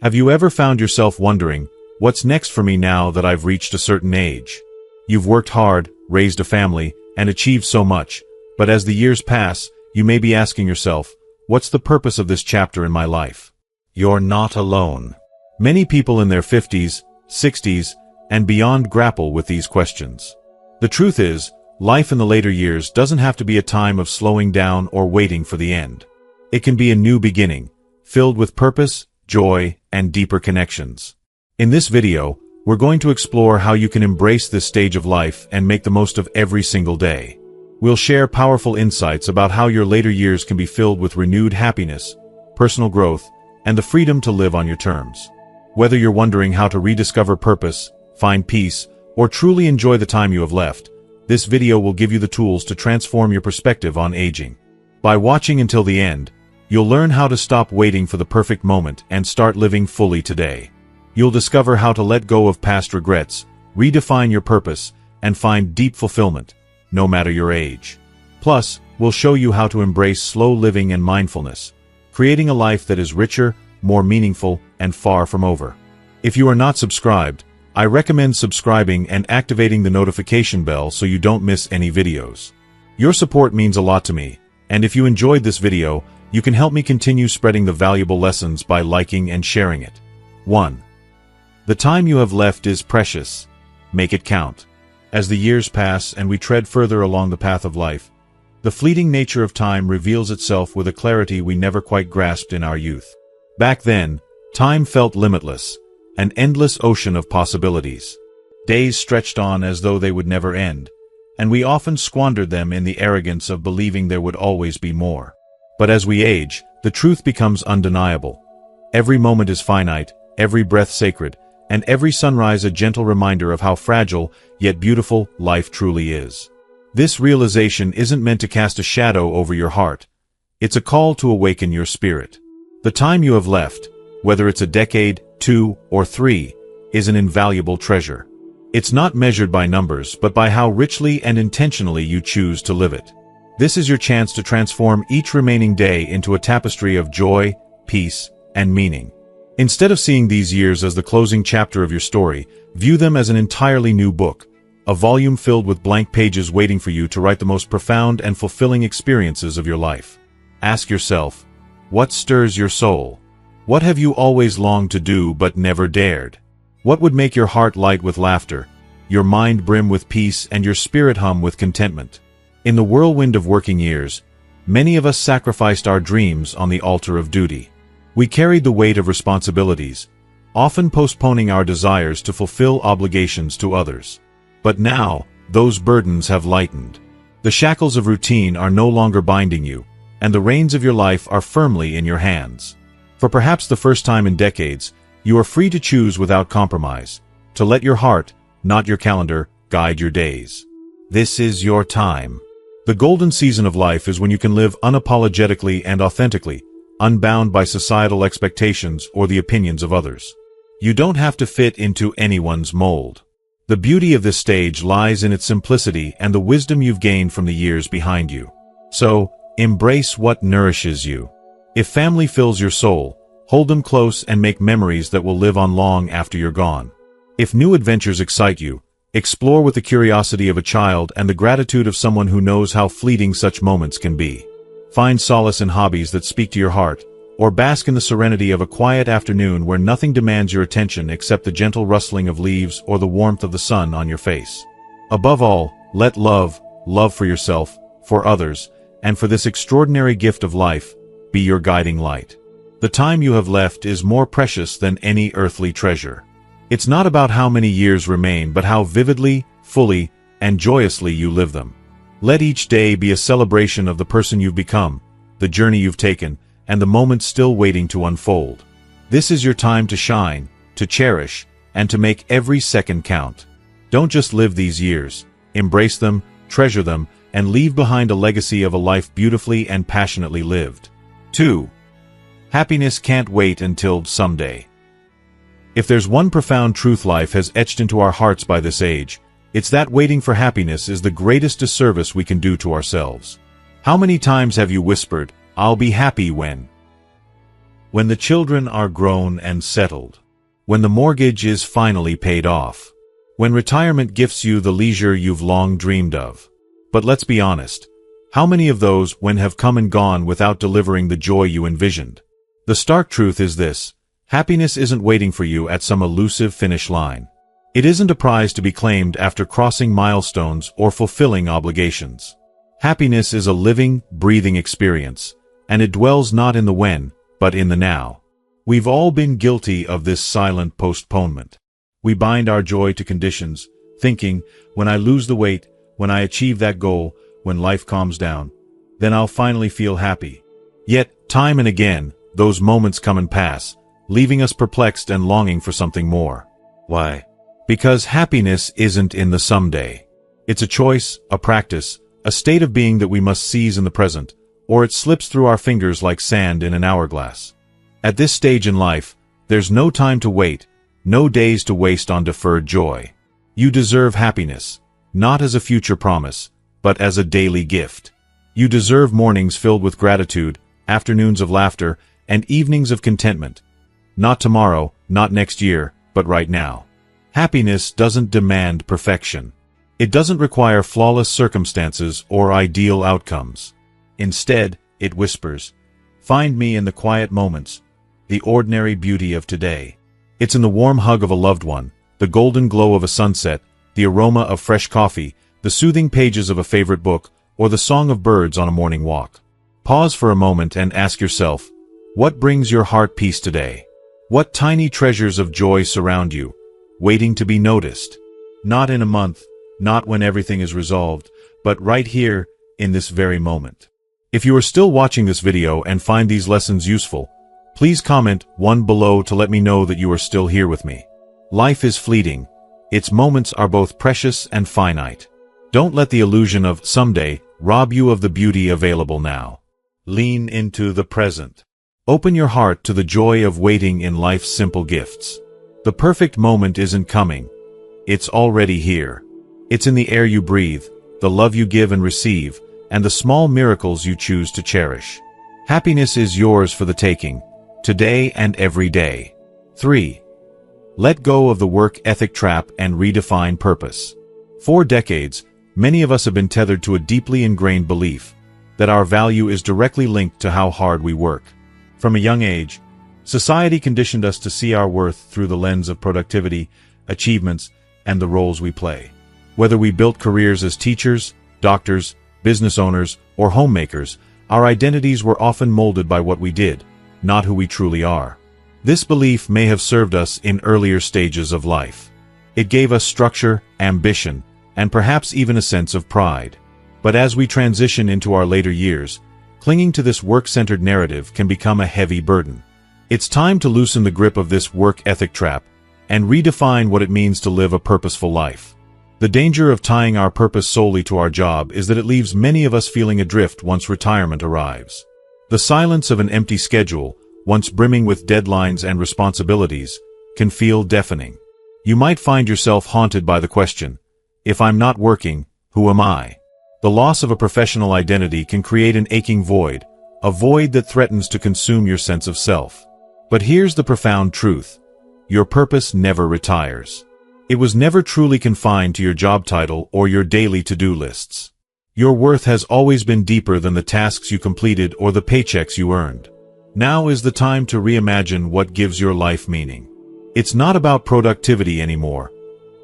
Have you ever found yourself wondering, what's next for me now that I've reached a certain age? You've worked hard, raised a family, and achieved so much, but as the years pass, you may be asking yourself, what's the purpose of this chapter in my life? You're not alone. Many people in their 50s, 60s, and beyond grapple with these questions. The truth is, life in the later years doesn't have to be a time of slowing down or waiting for the end. It can be a new beginning, filled with purpose, joy, and deeper connections. In this video, we're going to explore how you can embrace this stage of life and make the most of every single day. We'll share powerful insights about how your later years can be filled with renewed happiness, personal growth, and the freedom to live on your terms. Whether you're wondering how to rediscover purpose, find peace, or truly enjoy the time you have left, this video will give you the tools to transform your perspective on aging. By watching until the end, you'll learn how to stop waiting for the perfect moment and start living fully today. You'll discover how to let go of past regrets, redefine your purpose, and find deep fulfillment, no matter your age. Plus, we'll show you how to embrace slow living and mindfulness, creating a life that is richer, more meaningful, and far from over. If you are not subscribed, I recommend subscribing and activating the notification bell so you don't miss any videos. Your support means a lot to me, and if you enjoyed this video, you can help me continue spreading the valuable lessons by liking and sharing it. 1. The time you have left is precious. Make it count. As the years pass and we tread further along the path of life, the fleeting nature of time reveals itself with a clarity we never quite grasped in our youth. Back then, time felt limitless, an endless ocean of possibilities. Days stretched on as though they would never end, and we often squandered them in the arrogance of believing there would always be more. But as we age, the truth becomes undeniable. Every moment is finite, every breath sacred, and every sunrise a gentle reminder of how fragile, yet beautiful, life truly is. This realization isn't meant to cast a shadow over your heart. It's a call to awaken your spirit. The time you have left, whether it's a decade, 2, or 3, is an invaluable treasure. It's not measured by numbers, but by how richly and intentionally you choose to live it. This is your chance to transform each remaining day into a tapestry of joy, peace, and meaning. Instead of seeing these years as the closing chapter of your story, view them as an entirely new book, a volume filled with blank pages waiting for you to write the most profound and fulfilling experiences of your life. Ask yourself, what stirs your soul? What have you always longed to do but never dared? What would make your heart light with laughter, your mind brim with peace, and your spirit hum with contentment? In the whirlwind of working years, many of us sacrificed our dreams on the altar of duty. We carried the weight of responsibilities, often postponing our desires to fulfill obligations to others. But now, those burdens have lightened. The shackles of routine are no longer binding you, and the reins of your life are firmly in your hands. For perhaps the first time in decades, you are free to choose without compromise, to let your heart, not your calendar, guide your days. This is your time. The golden season of life is when you can live unapologetically and authentically, unbound by societal expectations or the opinions of others. You don't have to fit into anyone's mold. The beauty of this stage lies in its simplicity and the wisdom you've gained from the years behind you. So, embrace what nourishes you. If family fills your soul, hold them close and make memories that will live on long after you're gone. If new adventures excite you, explore with the curiosity of a child and the gratitude of someone who knows how fleeting such moments can be. Find solace in hobbies that speak to your heart, or bask in the serenity of a quiet afternoon where nothing demands your attention except the gentle rustling of leaves or the warmth of the sun on your face. Above all, let love for yourself, for others, and for this extraordinary gift of life, be your guiding light. The time you have left is more precious than any earthly treasure. It's not about how many years remain, but how vividly, fully, and joyously you live them. Let each day be a celebration of the person you've become, the journey you've taken, and the moments still waiting to unfold. This is your time to shine, to cherish, and to make every second count. Don't just live these years. Embrace them, treasure them, and leave behind a legacy of a life beautifully and passionately lived. 2. Happiness can't wait until someday. If there's one profound truth life has etched into our hearts by this age, it's that waiting for happiness is the greatest disservice we can do to ourselves. How many times have you whispered, "I'll be happy when..." When the children are grown and settled. When the mortgage is finally paid off. When retirement gifts you the leisure you've long dreamed of. But let's be honest. How many of those when have come and gone without delivering the joy you envisioned? The stark truth is this. Happiness isn't waiting for you at some elusive finish line. It isn't a prize to be claimed after crossing milestones or fulfilling obligations. Happiness is a living, breathing experience, and it dwells not in the when, but in the now. We've all been guilty of this silent postponement. We bind our joy to conditions, thinking, when I lose the weight, when I achieve that goal, when life calms down, then I'll finally feel happy. Yet, time and again, those moments come and pass, leaving us perplexed and longing for something more. Why? Because happiness isn't in the someday. It's a choice, a practice, a state of being that we must seize in the present, or it slips through our fingers like sand in an hourglass. At this stage in life, there's no time to wait, no days to waste on deferred joy. You deserve happiness, not as a future promise, but as a daily gift. You deserve mornings filled with gratitude, afternoons of laughter, and evenings of contentment. Not tomorrow, not next year, but right now. Happiness doesn't demand perfection. It doesn't require flawless circumstances or ideal outcomes. Instead, it whispers, "Find me in the quiet moments, the ordinary beauty of today." It's in the warm hug of a loved one, the golden glow of a sunset, the aroma of fresh coffee, the soothing pages of a favorite book, or the song of birds on a morning walk. Pause for a moment and ask yourself, what brings your heart peace today? What tiny treasures of joy surround you, waiting to be noticed? Not in a month, not when everything is resolved, but right here, in this very moment. If you are still watching this video and find these lessons useful, please comment 1 below to let me know that you are still here with me. Life is fleeting. Its moments are both precious and finite. Don't let the illusion of someday rob you of the beauty available now. Lean into the present. Open your heart to the joy of waiting in life's simple gifts. The perfect moment isn't coming. It's already here. It's in the air you breathe, the love you give and receive, and the small miracles you choose to cherish. Happiness is yours for the taking, today and every day. 3. Let go of the work ethic trap and redefine purpose. For decades, many of us have been tethered to a deeply ingrained belief that our value is directly linked to how hard we work. From a young age, society conditioned us to see our worth through the lens of productivity, achievements, and the roles we play. Whether we built careers as teachers, doctors, business owners, or homemakers, our identities were often molded by what we did, not who we truly are. This belief may have served us in earlier stages of life. It gave us structure, ambition, and perhaps even a sense of pride. But as we transition into our later years, clinging to this work-centered narrative can become a heavy burden. It's time to loosen the grip of this work ethic trap and redefine what it means to live a purposeful life. The danger of tying our purpose solely to our job is that it leaves many of us feeling adrift once retirement arrives. The silence of an empty schedule, once brimming with deadlines and responsibilities, can feel deafening. You might find yourself haunted by the question, if I'm not working, who am I? The loss of a professional identity can create an aching void, a void that threatens to consume your sense of self. But here's the profound truth. Your purpose never retires. It was never truly confined to your job title or your daily to-do lists. Your worth has always been deeper than the tasks you completed or the paychecks you earned. Now is the time to reimagine what gives your life meaning. It's not about productivity anymore.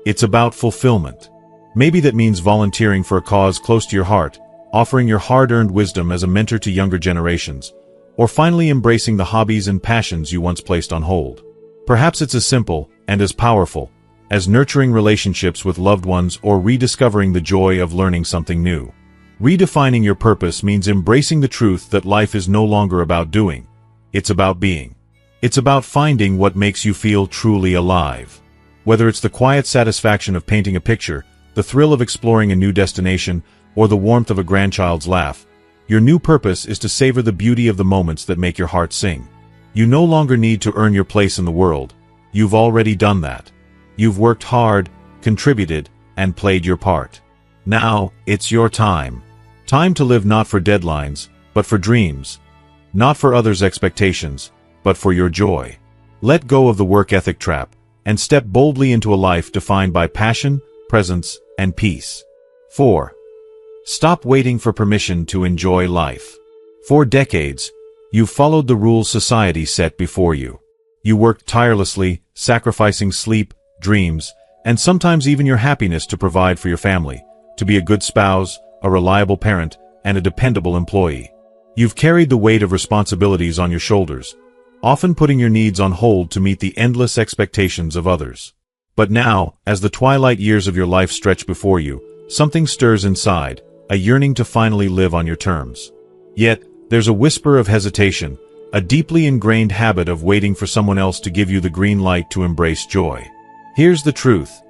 It's about fulfillment. Maybe that means volunteering for a cause close to your heart, offering your hard-earned wisdom as a mentor to younger generations, or finally embracing the hobbies and passions you once placed on hold. Perhaps it's as simple, and as powerful, as nurturing relationships with loved ones or rediscovering the joy of learning something new. Redefining your purpose means embracing the truth that life is no longer about doing. It's about being. It's about finding what makes you feel truly alive. Whether it's the quiet satisfaction of painting a picture, the thrill of exploring a new destination, or the warmth of a grandchild's laugh, your new purpose is to savor the beauty of the moments that make your heart sing. You no longer need to earn your place in the world. You've already done that. You've worked hard, contributed, and played your part. Now, it's your time. Time to live not for deadlines, but for dreams. Not for others' expectations, but for your joy. Let go of the work ethic trap, and step boldly into a life defined by passion, presence, and peace. 4. Stop waiting for permission to enjoy life. For decades, you've followed the rules society set before you. You worked tirelessly, sacrificing sleep, dreams, and sometimes even your happiness to provide for your family, to be a good spouse, a reliable parent, and a dependable employee. You've carried the weight of responsibilities on your shoulders, often putting your needs on hold to meet the endless expectations of others. But now, as the twilight years of your life stretch before you, something stirs inside, a yearning to finally live on your terms. Yet, there's a whisper of hesitation, a deeply ingrained habit of waiting for someone else to give you the green light to embrace joy. Here's the truth.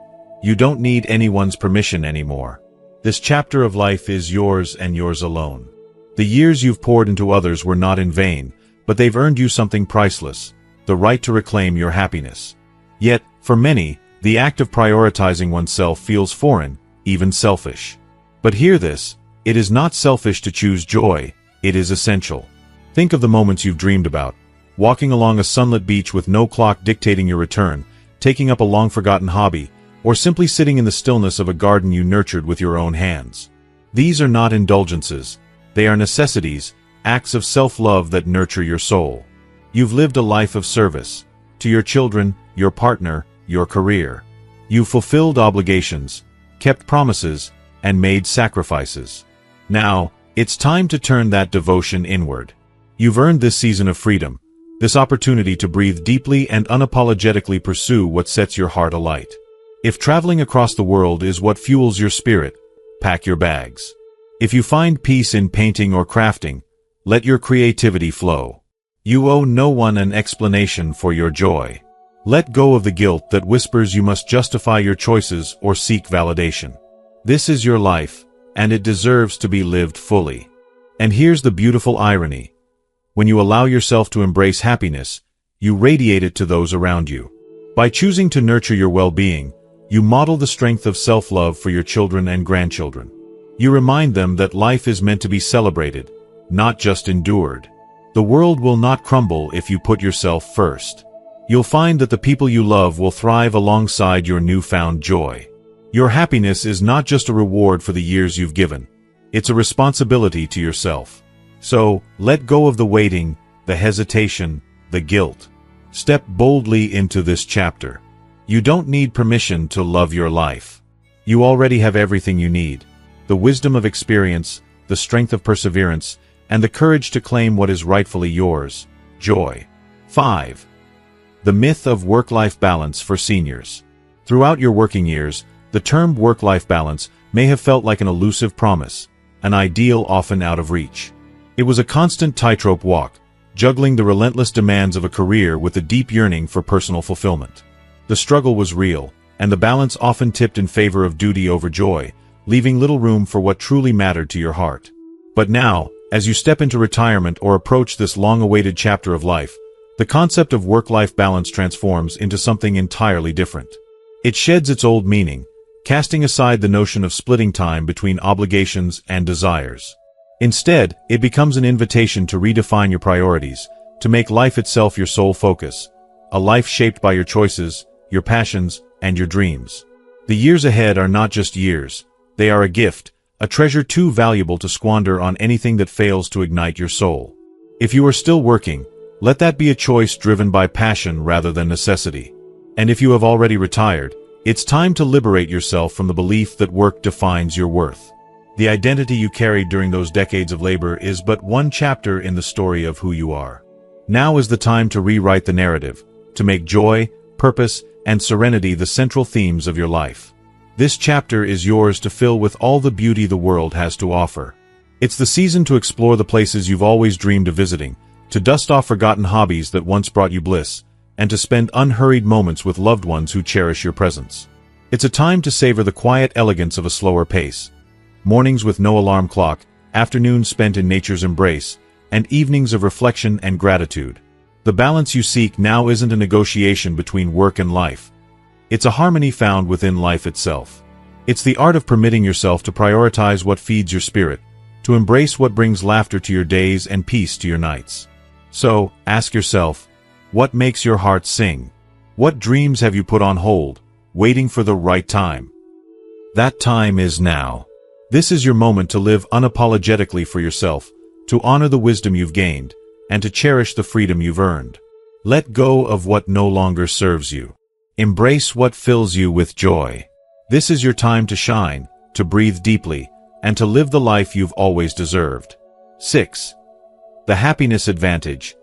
You don't need anyone's permission anymore. This chapter of life is yours and yours alone. The years you've poured into others were not in vain, but they've earned you something priceless, the right to reclaim your happiness. Yet, for many, the act of prioritizing oneself feels foreign, even selfish. But hear this, it is not selfish to choose joy, it is essential. Think of the moments you've dreamed about, walking along a sunlit beach with no clock dictating your return, taking up a long-forgotten hobby, or simply sitting in the stillness of a garden you nurtured with your own hands. These are not indulgences, they are necessities, acts of self-love that nurture your soul. You've lived a life of service, to your children, your partner, your career. You've fulfilled obligations, kept promises, and made sacrifices. Now, it's time to turn that devotion inward. You've earned this season of freedom, this opportunity to breathe deeply and unapologetically pursue what sets your heart alight. If traveling across the world is what fuels your spirit, pack your bags. If you find peace in painting or crafting, let your creativity flow. You owe no one an explanation for your joy. Let go of the guilt that whispers you must justify your choices or seek validation. This is your life, and it deserves to be lived fully. And here's the beautiful irony. When you allow yourself to embrace happiness, you radiate it to those around you. By choosing to nurture your well-being, you model the strength of self-love for your children and grandchildren. You remind them that life is meant to be celebrated, not just endured. The world will not crumble if you put yourself first. You'll find that the people you love will thrive alongside your newfound joy. Your happiness is not just a reward for the years you've given. It's a responsibility to yourself. So, let go of the waiting, the hesitation, the guilt. Step boldly into this chapter. You don't need permission to love your life. You already have everything you need. The wisdom of experience, the strength of perseverance, and the courage to claim what is rightfully yours, joy. 5. The myth of work-life balance for seniors. Throughout your working years, the term work-life balance may have felt like an elusive promise, an ideal often out of reach. It was a constant tightrope walk, juggling the relentless demands of a career with a deep yearning for personal fulfillment. The struggle was real, and the balance often tipped in favor of duty over joy, leaving little room for what truly mattered to your heart. But now, as you step into retirement or approach this long-awaited chapter of life, the concept of work-life balance transforms into something entirely different. It sheds its old meaning, casting aside the notion of splitting time between obligations and desires. Instead, it becomes an invitation to redefine your priorities, to make life itself your sole focus, a life shaped by your choices, your passions, and your dreams. The years ahead are not just years, they are a gift, a treasure too valuable to squander on anything that fails to ignite your soul. If you are still working, let that be a choice driven by passion rather than necessity. And if you have already retired, it's time to liberate yourself from the belief that work defines your worth. The identity you carried during those decades of labor is but one chapter in the story of who you are. Now is the time to rewrite the narrative, to make joy, purpose, and serenity the central themes of your life. This chapter is yours to fill with all the beauty the world has to offer. It's the season to explore the places you've always dreamed of visiting, to dust off forgotten hobbies that once brought you bliss, and to spend unhurried moments with loved ones who cherish your presence. It's a time to savor the quiet elegance of a slower pace. Mornings with no alarm clock, afternoons spent in nature's embrace, and evenings of reflection and gratitude. The balance you seek now isn't a negotiation between work and life. It's a harmony found within life itself. It's the art of permitting yourself to prioritize what feeds your spirit, to embrace what brings laughter to your days and peace to your nights. So, ask yourself, What makes your heart sing? What dreams have you put on hold, waiting for the right time? That time is now. This is your moment to live unapologetically for yourself, to honor the wisdom you've gained, and to cherish the freedom you've earned. Let go of what no longer serves you. Embrace what fills you with joy. This is your time to shine, to breathe deeply, and to live the life you've always deserved. 6. The happiness advantage.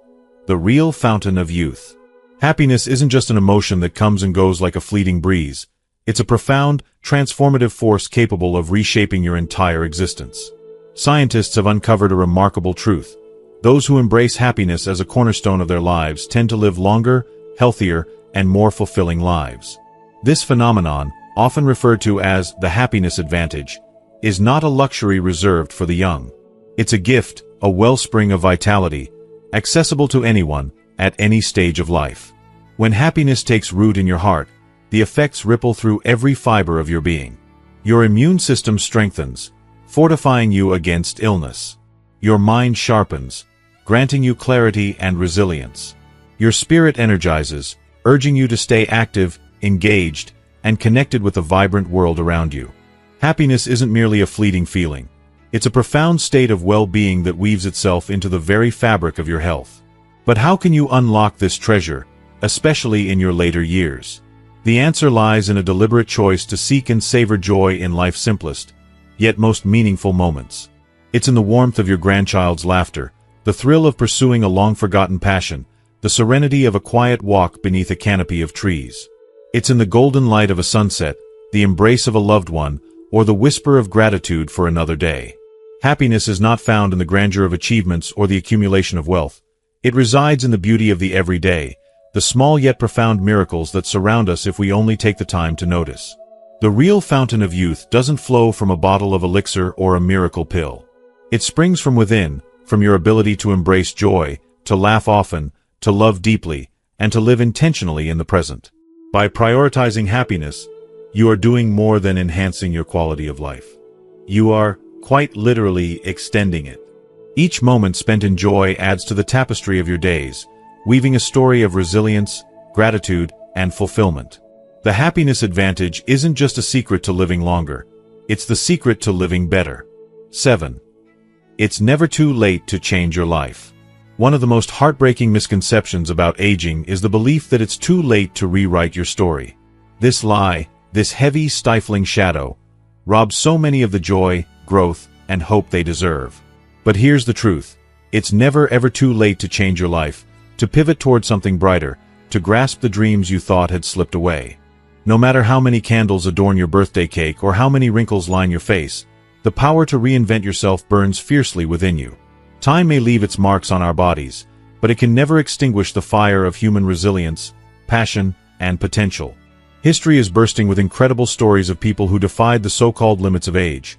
The real fountain of youth. Happiness isn't just an emotion that comes and goes like a fleeting breeze. It's a profound, transformative force capable of reshaping your entire existence. Scientists have uncovered a remarkable truth. Those who embrace happiness as a cornerstone of their lives tend to live longer, healthier, and more fulfilling lives. This phenomenon, often referred to as the happiness advantage, is not a luxury reserved for the young. It's a gift, a wellspring of vitality, accessible to anyone, at any stage of life. When happiness takes root in your heart, the effects ripple through every fiber of your being. Your immune system strengthens, fortifying you against illness. Your mind sharpens, granting you clarity and resilience. Your spirit energizes, urging you to stay active, engaged, and connected with the vibrant world around you. Happiness isn't merely a fleeting feeling. It's a profound state of well-being that weaves itself into the very fabric of your health. But how can you unlock this treasure, especially in your later years? The answer lies in a deliberate choice to seek and savor joy in life's simplest, yet most meaningful moments. It's in the warmth of your grandchild's laughter, the thrill of pursuing a long-forgotten passion, the serenity of a quiet walk beneath a canopy of trees. It's in the golden light of a sunset, the embrace of a loved one, or the whisper of gratitude for another day. Happiness is not found in the grandeur of achievements or the accumulation of wealth. It resides in the beauty of the everyday, the small yet profound miracles that surround us if we only take the time to notice. The real fountain of youth doesn't flow from a bottle of elixir or a miracle pill. It springs from within, from your ability to embrace joy, to laugh often, to love deeply, and to live intentionally in the present. By prioritizing happiness, you are doing more than enhancing your quality of life. You are, quite literally, extending it. Each moment spent in joy adds to the tapestry of your days, weaving a story of resilience, gratitude, and fulfillment. The happiness advantage isn't just a secret to living longer. It's the secret to living better. 7. It's never too late to change your life. One of the most heartbreaking misconceptions about aging is the belief that it's too late to rewrite your story. This lie, this heavy, stifling shadow, robs so many of the joy, growth, and hope they deserve. But here's the truth. It's never ever too late to change your life, to pivot toward something brighter, to grasp the dreams you thought had slipped away. No matter how many candles adorn your birthday cake or how many wrinkles line your face, the power to reinvent yourself burns fiercely within you. Time may leave its marks on our bodies, but it can never extinguish the fire of human resilience, passion, and potential. History is bursting with incredible stories of people who defied the so-called limits of age.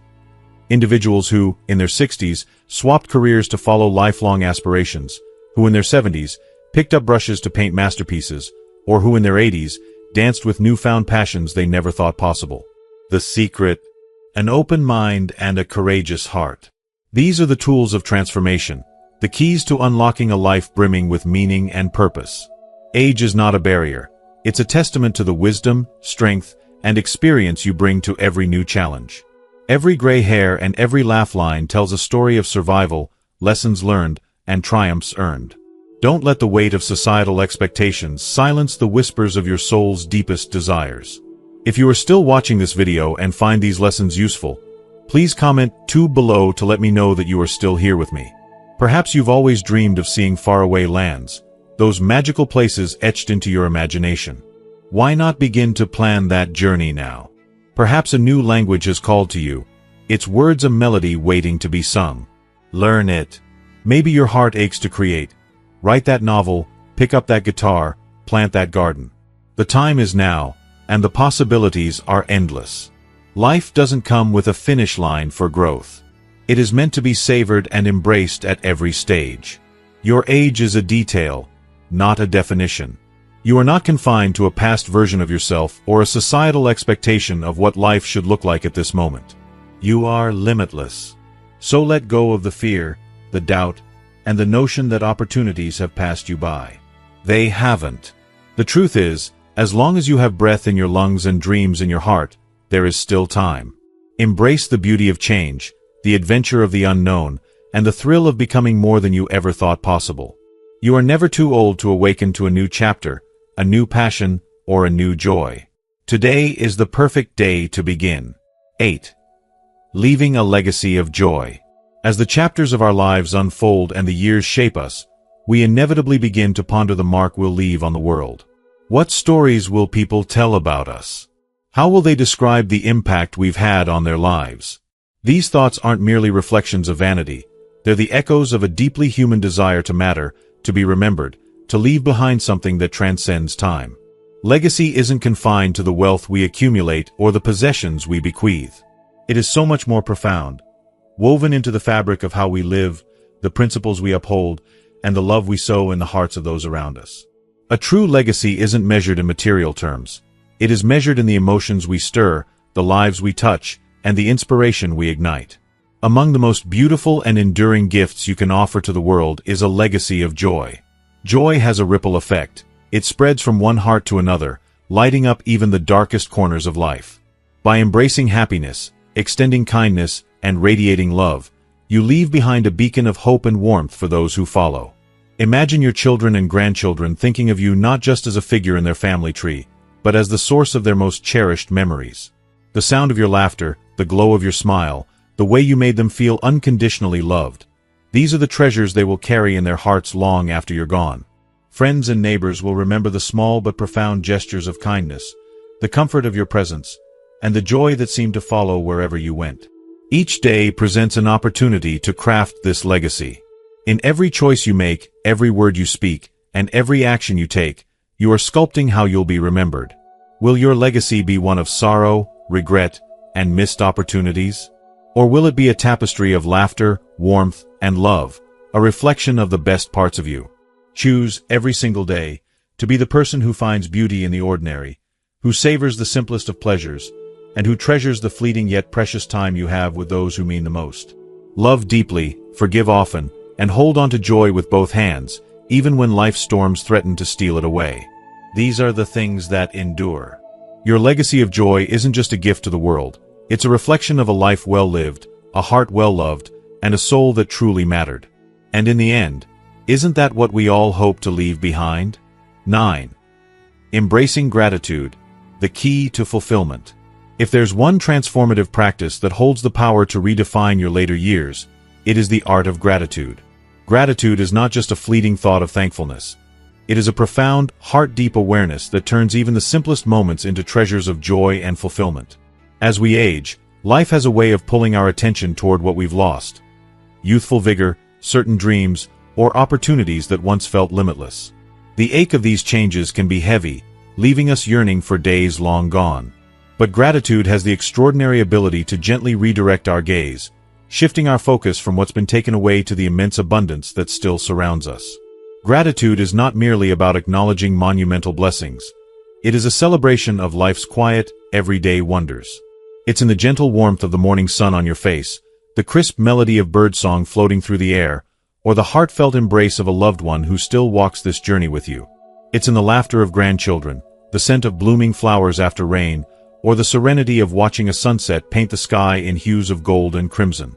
Individuals who, in their 60s, swapped careers to follow lifelong aspirations, who in their 70s, picked up brushes to paint masterpieces, or who in their 80s, danced with newfound passions they never thought possible. The secret: an open mind and a courageous heart. These are the tools of transformation, the keys to unlocking a life brimming with meaning and purpose. Age is not a barrier. It's a testament to the wisdom, strength, and experience you bring to every new challenge. Every gray hair and every laugh line tells a story of survival, lessons learned, and triumphs earned. Don't let the weight of societal expectations silence the whispers of your soul's deepest desires. If you are still watching this video and find these lessons useful, please comment 2 below to let me know that you are still here with me. Perhaps you've always dreamed of seeing faraway lands, those magical places etched into your imagination. Why not begin to plan that journey now? Perhaps a new language has called to you, its words a melody waiting to be sung. Learn it. Maybe your heart aches to create. Write that novel, pick up that guitar, plant that garden. The time is now, and the possibilities are endless. Life doesn't come with a finish line for growth. It is meant to be savored and embraced at every stage. Your age is a detail, not a definition. You are not confined to a past version of yourself or a societal expectation of what life should look like at this moment. You are limitless. So let go of the fear, the doubt, and the notion that opportunities have passed you by. They haven't. The truth is, as long as you have breath in your lungs and dreams in your heart, there is still time. Embrace the beauty of change, the adventure of the unknown, and the thrill of becoming more than you ever thought possible. You are never too old to awaken to a new chapter, a new passion, or a new joy. Today is the perfect day to begin. 8. Leaving a legacy of joy. As the chapters of our lives unfold and the years shape us, we inevitably begin to ponder the mark we'll leave on the world. What stories will people tell about us? How will they describe the impact we've had on their lives? These thoughts aren't merely reflections of vanity. They're the echoes of a deeply human desire to matter, to be remembered, to leave behind something that transcends time. Legacy isn't confined to the wealth we accumulate or the possessions we bequeath. It is so much more profound, woven into the fabric of how we live, the principles we uphold, and the love we sow in the hearts of those around us. A true legacy isn't measured in material terms. It is measured in the emotions we stir, the lives we touch, and the inspiration we ignite. Among the most beautiful and enduring gifts you can offer to the world is a legacy of joy. Joy has a ripple effect. It spreads from one heart to another, lighting up even the darkest corners of life. By embracing happiness, extending kindness, and radiating love, you leave behind a beacon of hope and warmth for those who follow. Imagine your children and grandchildren thinking of you not just as a figure in their family tree, but as the source of their most cherished memories. The sound of your laughter, the glow of your smile, the way you made them feel unconditionally loved. These are the treasures they will carry in their hearts long after you're gone. Friends and neighbors will remember the small but profound gestures of kindness, the comfort of your presence, and the joy that seemed to follow wherever you went. Each day presents an opportunity to craft this legacy. In every choice you make, every word you speak, and every action you take, you are sculpting how you'll be remembered. Will your legacy be one of sorrow, regret, and missed opportunities? Or will it be a tapestry of laughter, warmth, and love, a reflection of the best parts of you? Choose, every single day, to be the person who finds beauty in the ordinary, who savors the simplest of pleasures, and who treasures the fleeting yet precious time you have with those who mean the most. Love deeply, forgive often, and hold on to joy with both hands, even when life's storms threaten to steal it away. These are the things that endure. Your legacy of joy isn't just a gift to the world. It's a reflection of a life well lived, a heart well loved, and a soul that truly mattered. And in the end, isn't that what we all hope to leave behind? 9. Embracing gratitude, the key to fulfillment. If there's one transformative practice that holds the power to redefine your later years, it is the art of gratitude. Gratitude is not just a fleeting thought of thankfulness. It is a profound, heart-deep awareness that turns even the simplest moments into treasures of joy and fulfillment. As we age, life has a way of pulling our attention toward what we've lost. Youthful vigor, certain dreams, or opportunities that once felt limitless. The ache of these changes can be heavy, leaving us yearning for days long gone. But gratitude has the extraordinary ability to gently redirect our gaze, shifting our focus from what's been taken away to the immense abundance that still surrounds us. Gratitude is not merely about acknowledging monumental blessings. It is a celebration of life's quiet, everyday wonders. It's in the gentle warmth of the morning sun on your face, the crisp melody of birdsong floating through the air, or the heartfelt embrace of a loved one who still walks this journey with you. It's in the laughter of grandchildren, the scent of blooming flowers after rain, or the serenity of watching a sunset paint the sky in hues of gold and crimson.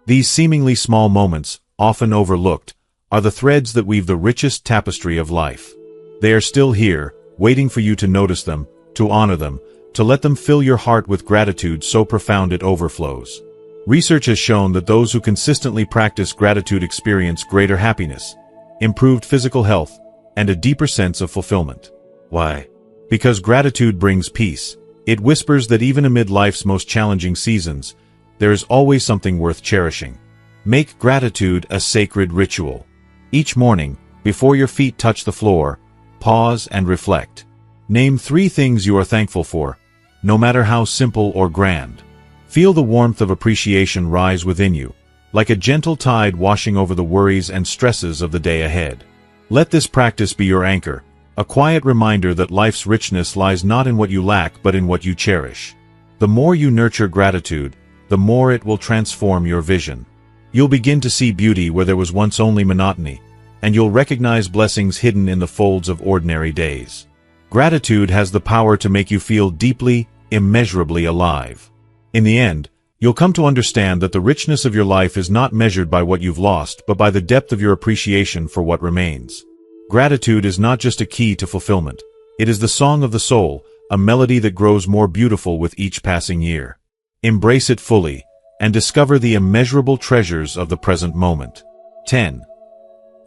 These seemingly small moments, often overlooked, are the threads that weave the richest tapestry of life. They are still here, waiting for you to notice them, to honor them, to let them fill your heart with gratitude so profound it overflows. Research has shown that those who consistently practice gratitude experience greater happiness, improved physical health, and a deeper sense of fulfillment. Why? Because gratitude brings peace. It whispers that even amid life's most challenging seasons, there is always something worth cherishing. Make gratitude a sacred ritual. Each morning, before your feet touch the floor, pause and reflect. Name 3 things you are thankful for, no matter how simple or grand. Feel the warmth of appreciation rise within you, like a gentle tide washing over the worries and stresses of the day ahead. Let this practice be your anchor, a quiet reminder that life's richness lies not in what you lack but in what you cherish. The more you nurture gratitude, the more it will transform your vision. You'll begin to see beauty where there was once only monotony, and you'll recognize blessings hidden in the folds of ordinary days. Gratitude has the power to make you feel deeply, immeasurably alive. In the end, you'll come to understand that the richness of your life is not measured by what you've lost, but by the depth of your appreciation for what remains. Gratitude is not just a key to fulfillment. It is the song of the soul, a melody that grows more beautiful with each passing year. Embrace it fully, and discover the immeasurable treasures of the present moment. 10.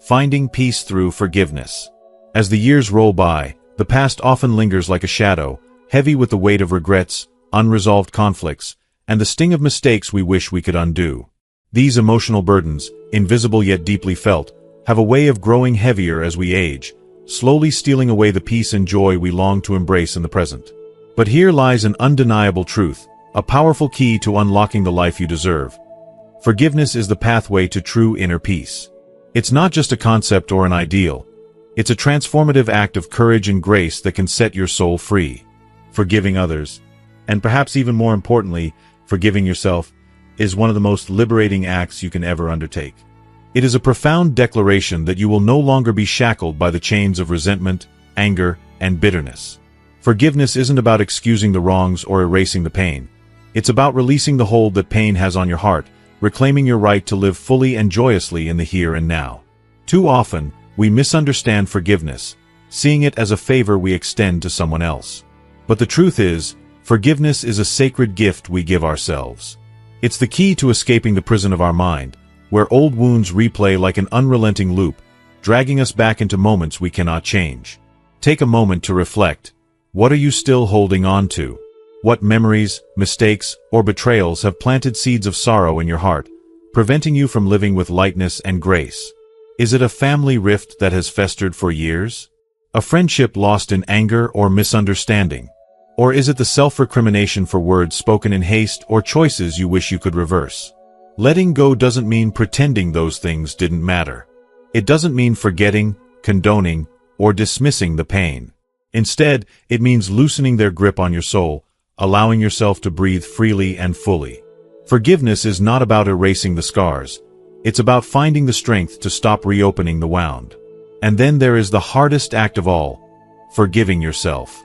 Finding peace through forgiveness. As the years roll by, the past often lingers like a shadow, heavy with the weight of regrets, unresolved conflicts, and the sting of mistakes we wish we could undo. These emotional burdens, invisible yet deeply felt, have a way of growing heavier as we age, slowly stealing away the peace and joy we long to embrace in the present. But here lies an undeniable truth, a powerful key to unlocking the life you deserve. Forgiveness is the pathway to true inner peace. It's not just a concept or an ideal. It's a transformative act of courage and grace that can set your soul free. Forgiving others, and perhaps even more importantly, forgiving yourself, is one of the most liberating acts you can ever undertake. It is a profound declaration that you will no longer be shackled by the chains of resentment, anger, and bitterness. Forgiveness isn't about excusing the wrongs or erasing the pain. It's about releasing the hold that pain has on your heart, reclaiming your right to live fully and joyously in the here and now. Too often, we misunderstand forgiveness, seeing it as a favor we extend to someone else. But the truth is, forgiveness is a sacred gift we give ourselves. It's the key to escaping the prison of our mind, where old wounds replay like an unrelenting loop, dragging us back into moments we cannot change. Take a moment to reflect. What are you still holding on to? What memories, mistakes, or betrayals have planted seeds of sorrow in your heart, preventing you from living with lightness and grace? Is it a family rift that has festered for years? A friendship lost in anger or misunderstanding? Or is it the self-recrimination for words spoken in haste or choices you wish you could reverse? Letting go doesn't mean pretending those things didn't matter. It doesn't mean forgetting, condoning, or dismissing the pain. Instead, it means loosening their grip on your soul, allowing yourself to breathe freely and fully. Forgiveness is not about erasing the scars. It's about finding the strength to stop reopening the wound. And then there is the hardest act of all, forgiving yourself.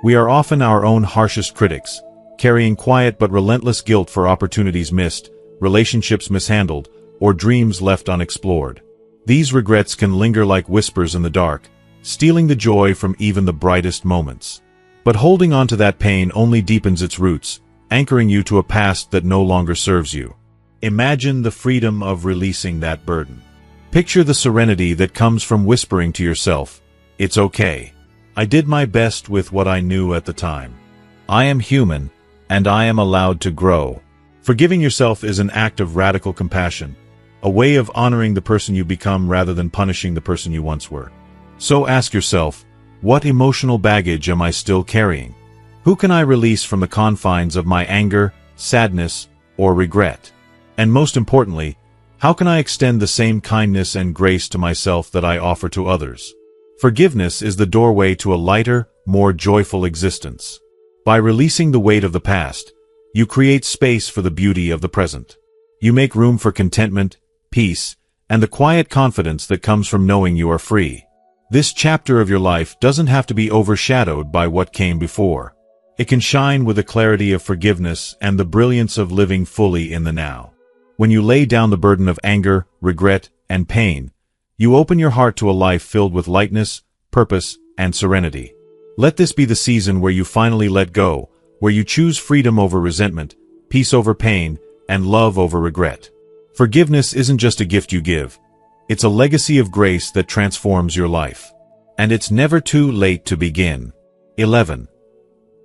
We are often our own harshest critics, carrying quiet but relentless guilt for opportunities missed, relationships mishandled, or dreams left unexplored. These regrets can linger like whispers in the dark, stealing the joy from even the brightest moments. But holding on to that pain only deepens its roots, anchoring you to a past that no longer serves you. Imagine the freedom of releasing that burden. Picture the serenity that comes from whispering to yourself, "It's okay. I did my best with what I knew at the time. I am human, and I am allowed to grow." Forgiving yourself is an act of radical compassion, a way of honoring the person you become rather than punishing the person you once were. So ask yourself, what emotional baggage am I still carrying? Who can I release from the confines of my anger, sadness, or regret? And most importantly, how can I extend the same kindness and grace to myself that I offer to others? Forgiveness is the doorway to a lighter, more joyful existence. By releasing the weight of the past, you create space for the beauty of the present. You make room for contentment, peace, and the quiet confidence that comes from knowing you are free. This chapter of your life doesn't have to be overshadowed by what came before. It can shine with the clarity of forgiveness and the brilliance of living fully in the now. When you lay down the burden of anger, regret, and pain, you open your heart to a life filled with lightness, purpose, and serenity. Let this be the season where you finally let go, where you choose freedom over resentment, peace over pain, and love over regret. Forgiveness isn't just a gift you give. It's a legacy of grace that transforms your life. And it's never too late to begin. 11.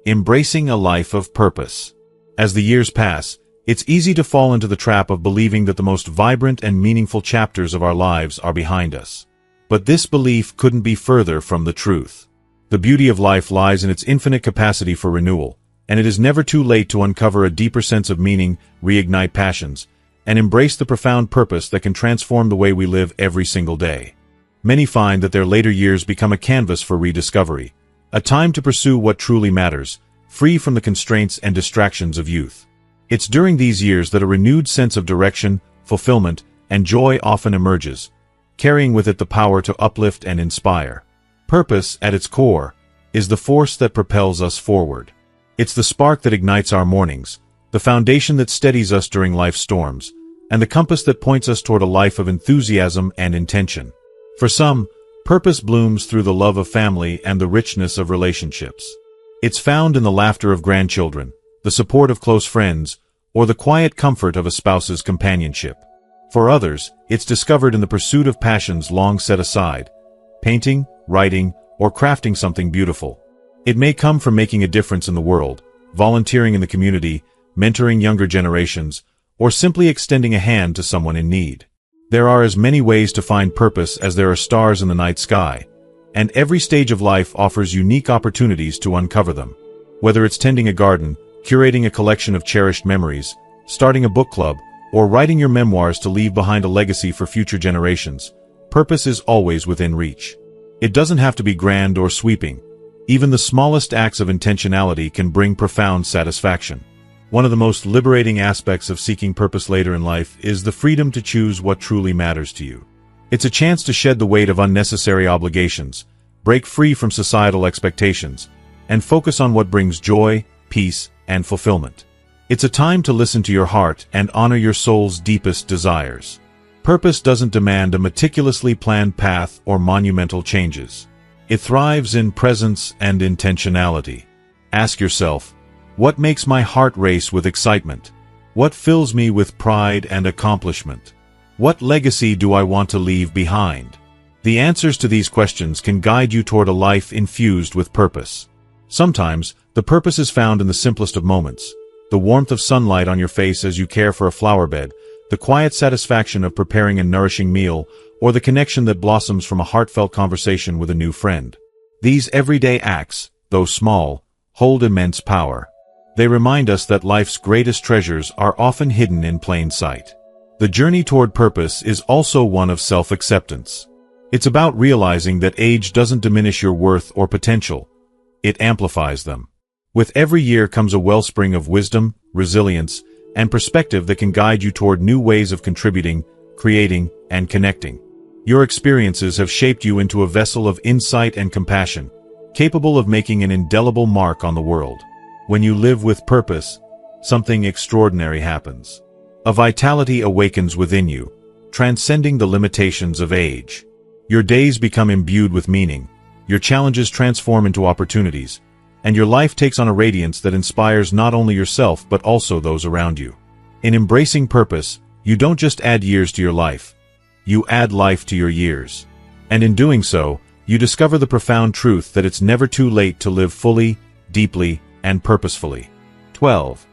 Embracing a life of purpose. As the years pass, it's easy to fall into the trap of believing that the most vibrant and meaningful chapters of our lives are behind us. But this belief couldn't be further from the truth. The beauty of life lies in its infinite capacity for renewal, and it is never too late to uncover a deeper sense of meaning, reignite passions, and embrace the profound purpose that can transform the way we live every single day. Many find that their later years become a canvas for rediscovery, a time to pursue what truly matters, free from the constraints and distractions of youth. It's during these years that a renewed sense of direction, fulfillment, and joy often emerges, carrying with it the power to uplift and inspire. Purpose, at its core, is the force that propels us forward. It's the spark that ignites our mornings, the foundation that steadies us during life's storms, and the compass that points us toward a life of enthusiasm and intention. For some, purpose blooms through the love of family and the richness of relationships. It's found in the laughter of grandchildren, the support of close friends, or the quiet comfort of a spouse's companionship. For others, it's discovered in the pursuit of passions long set aside, painting, writing, or crafting something beautiful. It may come from making a difference in the world, volunteering in the community, mentoring younger generations, or simply extending a hand to someone in need. There are as many ways to find purpose as there are stars in the night sky, and every stage of life offers unique opportunities to uncover them. Whether it's tending a garden, curating a collection of cherished memories, starting a book club, or writing your memoirs to leave behind a legacy for future generations, purpose is always within reach. It doesn't have to be grand or sweeping. Even the smallest acts of intentionality can bring profound satisfaction. One of the most liberating aspects of seeking purpose later in life is the freedom to choose what truly matters to you. It's a chance to shed the weight of unnecessary obligations, break free from societal expectations, and focus on what brings joy, peace, and fulfillment. It's a time to listen to your heart and honor your soul's deepest desires. Purpose doesn't demand a meticulously planned path or monumental changes. It thrives in presence and intentionality. Ask yourself, what makes my heart race with excitement? What fills me with pride and accomplishment? What legacy do I want to leave behind? The answers to these questions can guide you toward a life infused with purpose. Sometimes, the purpose is found in the simplest of moments. The warmth of sunlight on your face as you care for a flower bed, the quiet satisfaction of preparing a nourishing meal, or the connection that blossoms from a heartfelt conversation with a new friend. These everyday acts, though small, hold immense power. They remind us that life's greatest treasures are often hidden in plain sight. The journey toward purpose is also one of self-acceptance. It's about realizing that age doesn't diminish your worth or potential. It amplifies them. With every year comes a wellspring of wisdom, resilience, and perspective that can guide you toward new ways of contributing, creating, and connecting. Your experiences have shaped you into a vessel of insight and compassion, capable of making an indelible mark on the world. When you live with purpose, something extraordinary happens. A vitality awakens within you, transcending the limitations of age. Your days become imbued with meaning, your challenges transform into opportunities, and your life takes on a radiance that inspires not only yourself but also those around you. In embracing purpose, you don't just add years to your life, you add life to your years. And in doing so, you discover the profound truth that it's never too late to live fully, deeply, and purposefully. 12.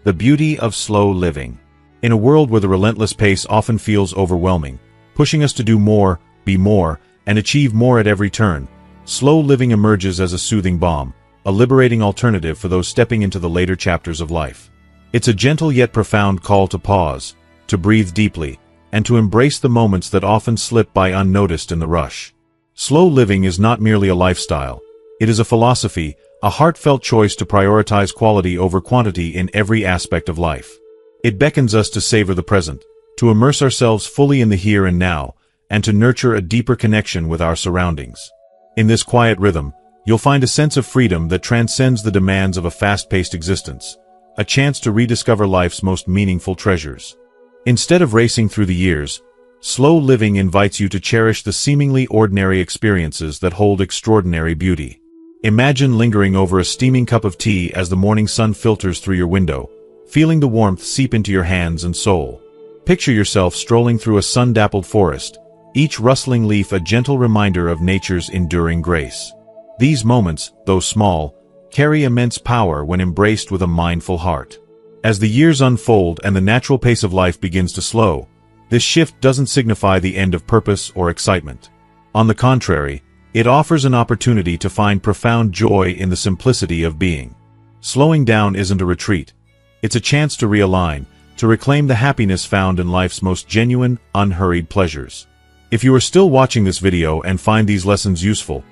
The beauty of slow living. In a world where the relentless pace often feels overwhelming, pushing us to do more, be more, and achieve more at every turn, slow living emerges as a soothing balm, a liberating alternative for those stepping into the later chapters of life. It's a gentle yet profound call to pause, to breathe deeply, and to embrace the moments that often slip by unnoticed in the rush. Slow living is not merely a lifestyle. It is a philosophy, a heartfelt choice to prioritize quality over quantity in every aspect of life. It beckons us to savor the present, to immerse ourselves fully in the here and now, and to nurture a deeper connection with our surroundings. In this quiet rhythm, you'll find a sense of freedom that transcends the demands of a fast-paced existence, a chance to rediscover life's most meaningful treasures. Instead of racing through the years, slow living invites you to cherish the seemingly ordinary experiences that hold extraordinary beauty. Imagine lingering over a steaming cup of tea as the morning sun filters through your window, feeling the warmth seep into your hands and soul. Picture yourself strolling through a sun-dappled forest, each rustling leaf a gentle reminder of nature's enduring grace. These moments, though small, carry immense power when embraced with a mindful heart. As the years unfold and the natural pace of life begins to slow, this shift doesn't signify the end of purpose or excitement. On the contrary, it offers an opportunity to find profound joy in the simplicity of being. Slowing down isn't a retreat. It's a chance to realign, to reclaim the happiness found in life's most genuine, unhurried pleasures. If you are still watching this video and find these lessons useful,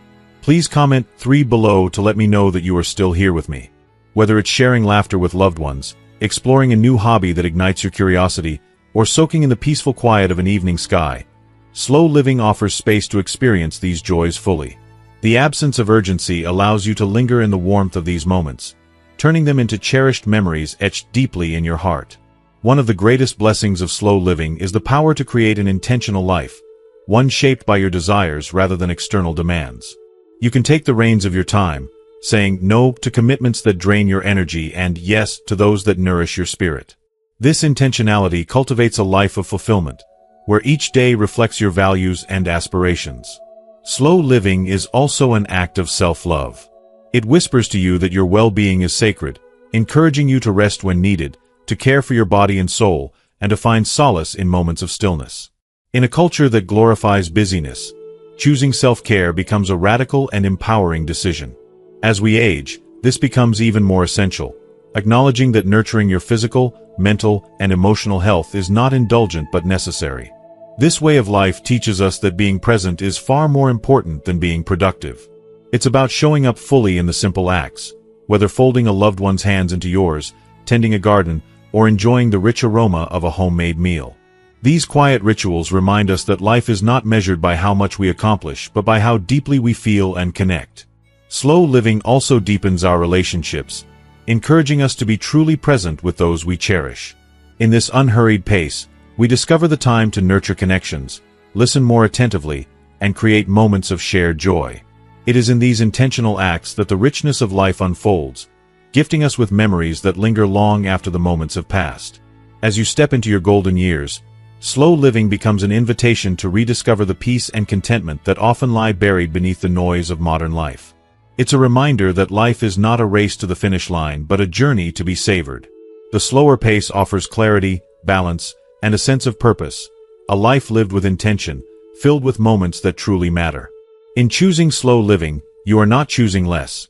please comment 3 below to let me know that you are still here with me. Whether it's sharing laughter with loved ones, exploring a new hobby that ignites your curiosity, or soaking in the peaceful quiet of an evening sky, Slow living offers space to experience these joys fully. The absence of urgency allows you to linger in the warmth of these moments, turning them into cherished memories etched deeply in your heart. One of the greatest blessings of slow living is the power to create an intentional life, one shaped by your desires rather than external demands. You can take the reins of your time, saying no to commitments that drain your energy and yes to those that nourish your spirit. This intentionality cultivates a life of fulfillment, where each day reflects your values and aspirations. Slow living is also an act of self-love. It whispers to you that your well-being is sacred, encouraging you to rest when needed, to care for your body and soul, and to find solace in moments of stillness. In a culture that glorifies busyness, choosing self-care becomes a radical and empowering decision. As we age, this becomes even more essential, acknowledging that nurturing your physical, mental, and emotional health is not indulgent but necessary. This way of life teaches us that being present is far more important than being productive. It's about showing up fully in the simple acts, whether folding a loved one's hands into yours, tending a garden, or enjoying the rich aroma of a homemade meal. These quiet rituals remind us that life is not measured by how much we accomplish, but by how deeply we feel and connect. Slow living also deepens our relationships, encouraging us to be truly present with those we cherish. In this unhurried pace, we discover the time to nurture connections, listen more attentively, and create moments of shared joy. It is in these intentional acts that the richness of life unfolds, gifting us with memories that linger long after the moments have passed. As you step into your golden years, slow living becomes an invitation to rediscover the peace and contentment that often lie buried beneath the noise of modern life. It's a reminder that life is not a race to the finish line but a journey to be savored. The slower pace offers clarity, balance, and a sense of purpose, a life lived with intention, filled with moments that truly matter. In choosing slow living, you are not choosing less.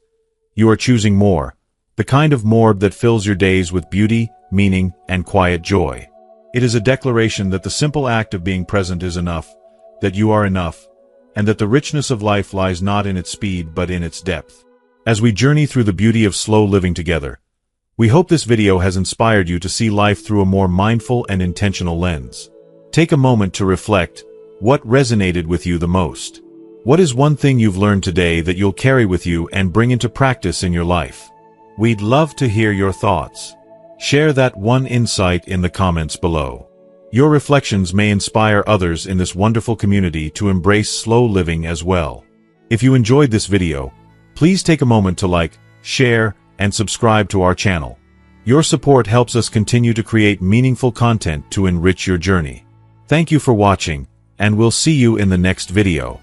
You are choosing more, the kind of more that fills your days with beauty, meaning, and quiet joy. It is a declaration that the simple act of being present is enough, that you are enough, and that the richness of life lies not in its speed but in its depth. As we journey through the beauty of slow living together, we hope this video has inspired you to see life through a more mindful and intentional lens. Take a moment to reflect. What resonated with you the most? What is one thing you've learned today that you'll carry with you and bring into practice in your life? We'd love to hear your thoughts. Share that one insight in the comments below. Your reflections may inspire others in this wonderful community to embrace slow living as well. If you enjoyed this video, please take a moment to like, share, and subscribe to our channel. Your support helps us continue to create meaningful content to enrich your journey. Thank you for watching, and we'll see you in the next video.